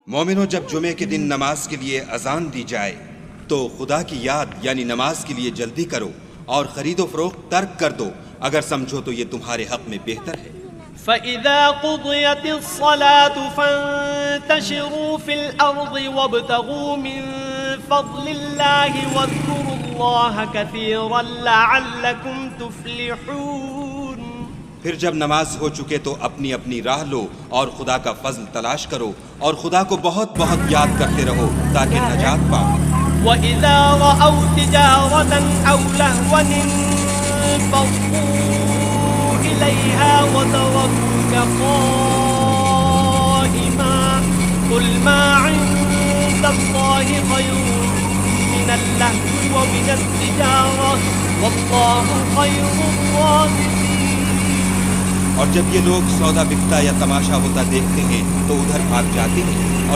مومنو، جب جمعے کے دن نماز کے لیے اذان دی جائے تو خدا کی یاد یعنی نماز کے لیے جلدی کرو اور خرید و فروخت ترک کر دو اگر سمجھو تو یہ تمہارے حق میں بہتر ہے۔ فَإِذَا قُضِيَتِ الصَّلَاةُ فَانتَشِرُوا فِي الْأَرْضِ وَابْتَغُوا مِن فَضْلِ اللَّهِ وَاذْكُرُوا اللَّهَ كَثِيرًا لَعَلَّكُمْ تُفْلِحُونَ۔ پھر جب نماز ہو چکے تو اپنی اپنی راہ لو اور خدا کا فضل تلاش کرو اور خدا کو بہت بہت یاد کرتے رہو تاکہ نجات پاؤ۔ وَإِذَا رَأَوْا تِجَارَةً أَوْ لَهْوًا انفَضُّوا إِلَيْهَا وَتَرَكُوكَ قَائِمًا قُلْ مَا عِندَ اللَّهِ خَيْرٌ مِّنَ اللَّهْوِ وَمِنَ التِّجَارَةِ وَاللَّهُ خَيْرُ الرَّازِقِينَ۔ اور جب یہ لوگ سودا بکتا یا تماشا ہوتا دیکھتے ہیں تو ادھر بھاگ جاتے ہیں